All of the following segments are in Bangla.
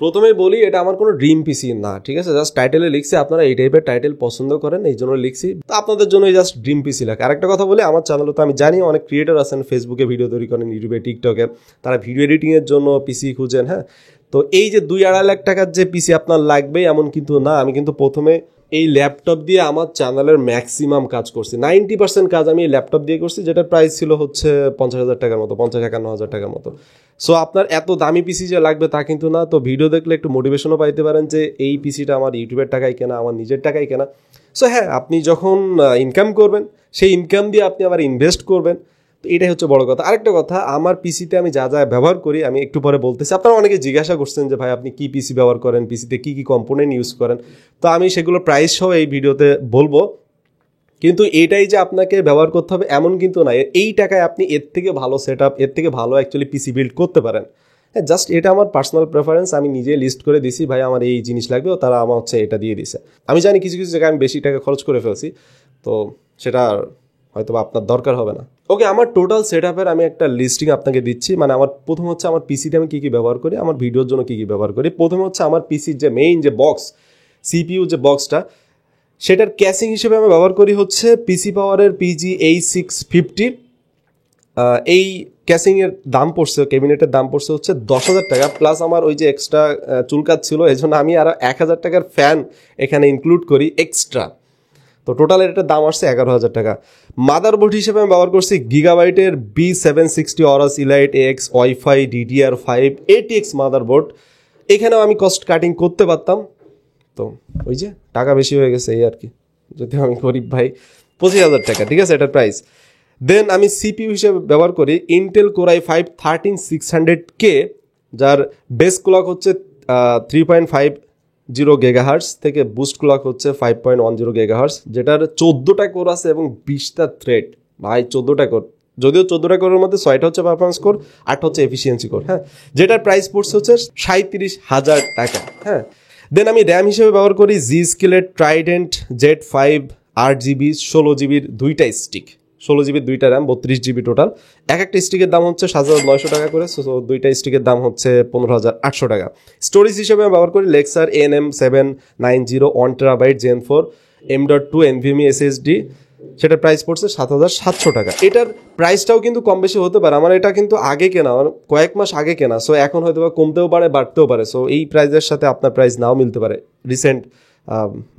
প্রথমেই বলি এটা আমার কোনো ড্রিম পিসি না, ঠিক আছে? জাস্ট টাইটেলে লিখছি, আপনারা এই টাইপের টাইটেল পছন্দ করেন এই জন্য লিখছি, তো আপনাদের জন্যই জাস্ট ড্রিম পিসি লেখা। আরেকটা কথা বলি, আমার চ্যানেলে তো আমি জানি অনেক ক্রিয়েটর আছেন ফেসবুকে ভিডিও তৈরি করেন, ইউটিউবে, টিকটকে, তারা ভিডিও এডিটিংয়ের জন্য পিসি খুঁজেন। হ্যাঁ, তো এই যে 2-2.5 লাখ টাকার যে পিসি আপনার লাগবে এমন কিন্তু না। আমি কিন্তু প্রথমে এই ল্যাপটপ দিয়ে আমার চ্যানেলের ম্যাক্সিমাম কাজ করছি, 90% কাজ আমি এই ল্যাপটপ দিয়ে করছি, যেটার প্রাইস ছিল হচ্ছে 50,000 টাকার মতো, 50-51 হাজার টাকার মতো। সো আপনার এত দামি পিসি যে লাগবে তা কিন্তু না। তো ভিডিও দেখলে একটু মোটিভেশনও পাইতে পারেন যে এই পিসিটা আমার ইউটিউবের টাকায় কেনা, আমার নিজের টাকায় কেনা। সো হ্যাঁ, আপনি যখন ইনকাম করবেন সেই ইনকাম দিয়ে আপনি আবার ইনভেস্ট করবেন, তো এটাই হচ্ছে বড় কথা। আরেকটা কথা, আমার পিসিতে আমি যা যা ব্যবহার করি আমি একটু পরে বলতেছি। আপনারা অনেকে জিজ্ঞাসা করছেন যে ভাই আপনি কি পিসি ব্যবহার করেন, পিসিতে কী কী কম্পোনেন্ট ইউজ করেন, তো আমি সেগুলো প্রাইস সহ এই ভিডিওতে বলবো। কিন্তু এটাই যে আপনাকে ব্যবহার করতে হবে এমন কিন্তু না, এই টাকায় আপনি এর থেকে ভালো সেট আপ, এর থেকে ভালো অ্যাকচুয়ালি পিসি বিল্ড করতে পারেন। হ্যাঁ, জাস্ট এটা আমার পার্সোনাল প্রেফারেন্স, আমি নিজে লিস্ট করে দিছি ভাই আমার এই জিনিস লাগবে, ও তারা আমার হচ্ছে এটা দিয়ে দিছে। আমি জানি কিছু কিছু জায়গায় আমি বেশি টাকা খরচ করে ফেলছি, তো সেটা হয়তো আপনার দরকার হবে না। ওকে, আমার টোটাল সেট আপের আমি একটা লিস্টিং আপনাকে দিচ্ছি। মানে আমার প্রথম হচ্ছে আমার পিসিতে আমি কী কী ব্যবহার করি, আমার ভিডিওর জন্য কী কী ব্যবহার করি। প্রথমে হচ্ছে আমার পিসির যে মেইন যে বক্স, সিপিইউ যে বক্সটা, সেটার ক্যাসিং হিসেবে আমি ব্যবহার করি হচ্ছে পিসি পাওয়ারের PG-A650। এই ক্যাসিংয়ের দাম পড়ছে, ক্যাবিনেটের দাম পড়ছে হচ্ছে 10,000 টাকা, প্লাস আমার ওই যে এক্সট্রা চুলকাত ছিল, এই জন্য আমি আরও 1,000 টাকার ফ্যান এখানে ইনক্লুড করি এক্সট্রা। তো টোটাল এটার দাম আসছে 11,000 টাকা। মাদারবোর্ড হিসেবে আমি ব্যবহার করছি গিগাবাইটের B760 Aorus elite AX wifi DDR5 ATX motherboard. এখানেও আমি কস্ট কাটিং করতে পারতাম, তো ওই যে টাকা বেশি হয়ে গেছে এই আর কি, যদিও আমি গরিব ভাই। 25,000 টাকা, ঠিক আছে এটার প্রাইস। দেন আমি সিপিইউ হিসেবে ব্যবহার করি ইন্টেল Core i5-13600K, যার বেস ক্লক হচ্ছে 3.50 GHz থেকে বুস্ট ক্লক হচ্ছে 5.10 GHz, যেটার 14টা কোর আছে এবং 20টা থ্রেড। ভাই 14টা কোর, যদিও 14টা কোরের মধ্যে 6টা হচ্ছে পারফরমেন্স কোর, 8টা হচ্ছে এফিসিয়েন্সি কোর। হ্যাঁ, যেটার প্রাইস পড়ছে হচ্ছে 37,000 টাকা। হ্যাঁ, দেন আমি র্যাম হিসেবে ব্যবহার করি Zscaler Trident Z5 8GB 16GB দুইটা স্টিক, 16GB দুইটা র্যাম, 32GB টোটাল। এক একটা স্টিকের দাম হচ্ছে 7,900 টাকা করে, সো দুইটা স্টিকের দাম হচ্ছে 15,800 টাকা। স্টোরেজ হিসেবে আমি ব্যবহার করি Lexar NM790 1TB Gen 4 M.2 NVMe SSD, সেটার প্রাইস পড়ছে 7,700 টাকা। এটার প্রাইসটাও কিন্তু কম বেশি হতে পারে, আমার এটা কিন্তু আগে কেনা, কয়েক মাস আগে কেনা, সো এখন হয়তো বা কমতেও পারে বাড়তেও পারে। সো এই প্রাইসের সাথে আপনার প্রাইস নাও মিলতে পারে, রিসেন্ট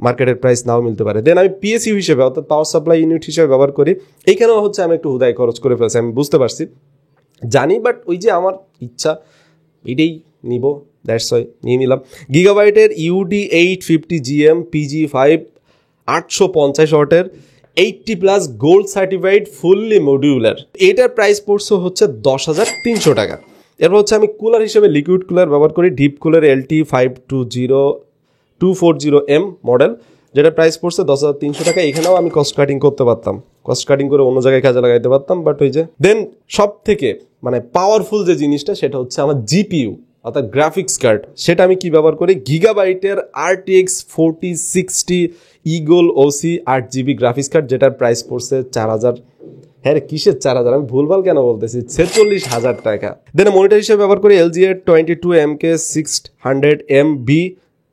মার্কেটের প্রাইস নাও মিলতে পারে। দেন আমি পিএসইউ হিসেবে অর্থাৎ পাওয়ার সাপ্লাই ইউনিট হিসেবে ব্যবহার করি। এইখানেও হচ্ছে আমি একটু হুদায় খরচ করে ফেলছি, আমি বুঝতে পারছি, জানি, বাট ওই যে আমার ইচ্ছা এটাই নিব, দ্যাটস ওয়াই নিয়ে নিলাম। গিগাবাইটের UD850GM PG5 850 ওয়াটের 80+ গোল্ড সার্টিফাইড ফুললি মডিউলার, এটার প্রাইস পড়ছে হচ্ছে 10,300 টাকা। এরপর হচ্ছে আমি কুলার হিসেবে লিকুইড কুলার ব্যবহার করি ডিপ কুলার LT520240M মডেল, যেটা প্রাইস পড়ছে 10,300 টাকা। এখানেও আমি কস্ট কাটিং করতে পারতাম, কস্ট কাটিং করে অন্য জায়গায় কাজে লাগাইতে পারতাম, বাট ওই যে। দেন সব থেকে মানে পাওয়ারফুল যে জিনিসটা সেটা হচ্ছে আমার জিপিইউ অর্থাৎ গ্রাফিক্স কার্ড। সেটা আমি কি ব্যবহার করি, গিগাবাইটের RTX 4060 eagle OC 8GB graphics card, যেটার প্রাইস পড়ছে 4,000। হ্যাঁ কিসের 4,000, আমি ভুলভাল কেন বলতেছি, 46,000 টাকা। দেন মনিটর হিসেবে ব্যবহার করি LG এর 22MK 600MB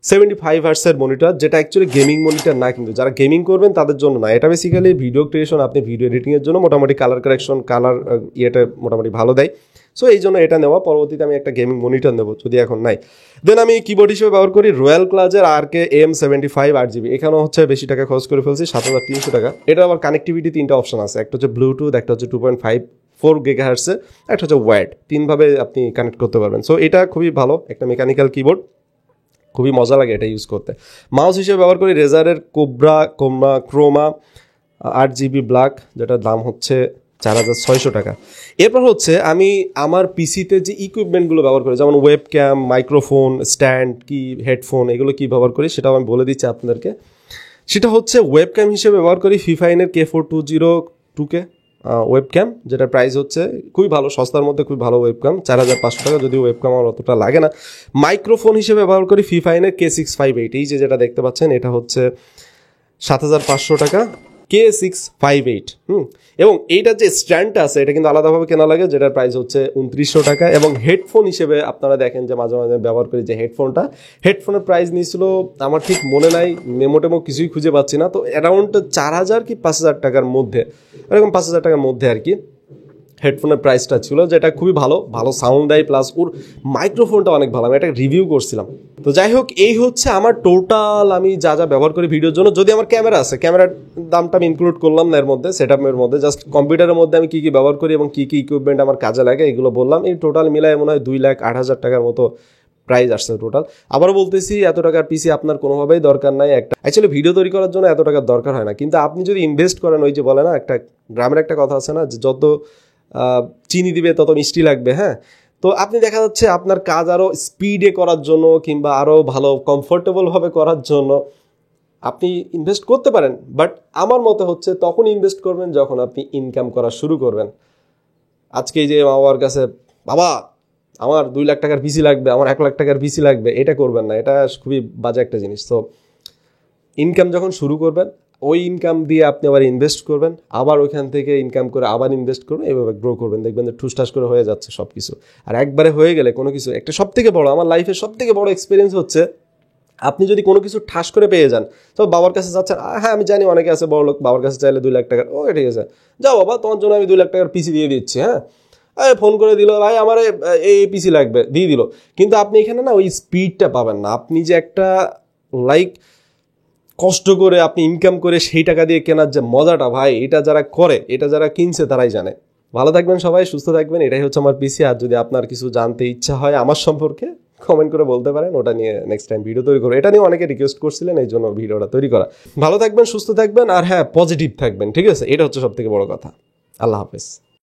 75Hz এর মনিটর, যেটা অ্যাকচুয়ালি গেমিং মনিটর না, কিন্তু যারা গেমিং করবেন তাদের জন্য না, এটা বেসিক্যালি ভিডিও ক্রিয়েশন, আপনি ভিডিও এডিটিংয়ের জন্য মোটামুটি কালার কারেকশন, কালার ইয়েটা মোটামুটি ভালো দেয়। সো এই জন্য এটা নেওয়া, পরবর্তীতে আমি একটা গেমিং মনিটর নেবো যদি এখন নাই। দেন আমি কিবোর্ড হিসেবে ব্যবহার করি রয়্যাল ক্লাজের RK AM75 8GB, এখানেও হচ্ছে বেশি টাকা খরচ করে ফেলছি, 7,300 টাকা। এটা আবার কানেক্টিভিটি 3টা অপশন আছে, একটা হচ্ছে ব্লুটুথ, একটা হচ্ছে 2.54 GHz, একটা হচ্ছে ওয়্যার্ড, 3ভাবে আপনি কানেক্ট করতে পারবেন। সো এটা খুবই ভালো একটা মেকানিক্যাল কিবোর্ড, খুবই মজা লাগে এটা ইউজ করতে। মাউস হিসেবে ব্যবহার করি রেজারের ক্রোমা 8GB ব্ল্যাক, যেটার দাম হচ্ছে 4,600 টাকা। এরপর হচ্ছে আমি আমার পিসিতে যে ইকুইপমেন্টগুলো ব্যবহার করি, যেমন ওয়েবক্যাম, মাইক্রোফোন, স্ট্যান্ড, কি হেডফোন, এগুলো কি ব্যবহার করি সেটাও আমি বলে দিচ্ছি আপনাদেরকে। সেটা হচ্ছে ওয়েবক্যাম হিসেবে ব্যবহার করি ফিফাইনের K4202K ওয়েবক্যাম, যেটা প্রাইস হচ্ছে খুবই ভালো, সস্তার মধ্যে খুবই ভালো ওয়েবক্যাম, 4,500 টাকা, যদিও ওয়েবক্যাম আমার অতটা লাগে না। মাইক্রোফোন হিসেবে ব্যবহার করি ফিফাইনের K658, এই যেটা দেখতে পাচ্ছেন এটা হচ্ছে 7,500 টাকা। K658 এবং এইটার যে স্ট্যান্ডটা আছে এটা কিন্তু আলাদাভাবে কেনা লাগে, যেটার প্রাইস হচ্ছে 2900 টাকা। এবং হেডফোন হিসেবে আপনারা দেখেন যে মাঝে মাঝে ব্যবহার করি যে হেডফোনের প্রাইস নিয়েছিল আমার ঠিক মনে নাই, মেমো কিছুই খুঁজে পাচ্ছি না, তো অ্যারাউন্ড 4000 কি 5000 টাকার মধ্যে, এরকম 5000 টাকার মধ্যে আর কি হেডফোনের প্রাইসটা ছিল, যেটা খুবই ভালো সাউন্ড দেয়, প্লাস ওর মাইক্রোফোনটা অনেক ভালো, আমি একটা রিভিউ করছিলাম। তো যাই হোক, এই হচ্ছে আমার টোটাল আমি যা যা ব্যবহার করি ভিডিওর জন্য। যদি আমার ক্যামেরা আছে, ক্যামেরার দামটা আমি ইনক্লুড করলাম না এর মধ্যে, সেটআপের মধ্যে, জাস্ট কম্পিউটারের মধ্যে আমি কী কী ব্যবহার করি এবং কী কী ইকুইপমেন্ট আমার কাজে লাগে এগুলো বললাম। এই টোটাল মিলায় মনে হয় 2,08,000 টাকার মতো প্রাইস আসছে টোটাল। আবারও বলতেছি, এত টাকার পিসি আপনার কোনোভাবেই দরকার নাই। একটা অ্যাকচুয়ালি ভিডিও তৈরি করার জন্য এত টাকার দরকার হয় না, কিন্তু আপনি যদি ইনভেস্ট করেন, ওই যে বলে না একটা গ্রামের একটা কথা আছে না, যে যত চিনি দিবে তত মিষ্টি লাগবে। হ্যাঁ, তো আপনি দেখা যাচ্ছে আপনার কাজ আরও স্পিডে করার জন্য কিংবা আরও ভালো কমফোর্টেবলভাবে করার জন্য আপনি ইনভেস্ট করতে পারেন, বাট আমার মতে হচ্ছে তখন ইনভেস্ট করবেন যখন আপনি ইনকাম করা শুরু করবেন। আজকে যে মা বাবার কাছে, বাবা আমার 2 লাখ টাকার পিসি লাগবে, আমার 1 লাখ টাকার পিসি লাগবে, এটা করবেন না, এটা খুবই বাজে একটা জিনিস। তো ইনকাম যখন শুরু করবেন, ওই ইনকাম দিয়ে আপনি আবার ইনভেস্ট করবেন, আবার ওইখান থেকে ইনকাম করে আবার ইনভেস্ট করবেন, এইভাবে গ্রো করবেন, দেখবেন যে ঠুসঠাস করে হয়ে যাচ্ছে সব কিছু। আর একবারে হয়ে গেলে কোনো কিছু, একটা সবথেকে বড় আমার লাইফের সবথেকে বড় এক্সপিরিয়েন্স হচ্ছে, আপনি যদি কোনো কিছু ঠাস করে পেয়ে যান, তো বাবার কাছে যাচ্ছেন, হ্যাঁ আমি জানি অনেকে আছে বড় লোক, বাবার কাছে চাইলে 2 লাখ টাকার, ওকে ঠিক আছে, যাও বাবা তোমার জন্য আমি 2 লাখ টাকার পিসি দিয়ে দিচ্ছি, হ্যাঁ ফোন করে দিল, ভাই আমার এই পিসি লাগবে, দিয়ে দিল। কিন্তু আপনি এখানে না ওই স্পিডটা পাবেন না। আপনি যে একটা কষ্ট করে আপনি ইনকাম করে সেই টাকা দিয়ে কেনার যে মজাটা, ভাই এটা যারা করে, এটা যারা কিনছে তারাই জানে। ভালো থাকবেন সবাই, সুস্থ থাকবেন, এটাই হচ্ছে আমার পিসি। আর যদি আপনার কিছু জানতে ইচ্ছা হয় আমার সম্পর্কে, কমেন্ট করে বলতে পারেন, ওটা নিয়ে নেক্সট টাইম ভিডিও তৈরি করবো। এটা নিয়ে অনেকে রিকোয়েস্ট করছিলেন, এই জন্য ভিডিওটা তৈরি করা। ভালো থাকবেন, সুস্থ থাকবেন, আর হ্যাঁ পজিটিভ থাকবেন, ঠিক আছে? এটা হচ্ছে সব থেকে বড় কথা। আল্লাহ হাফেজ।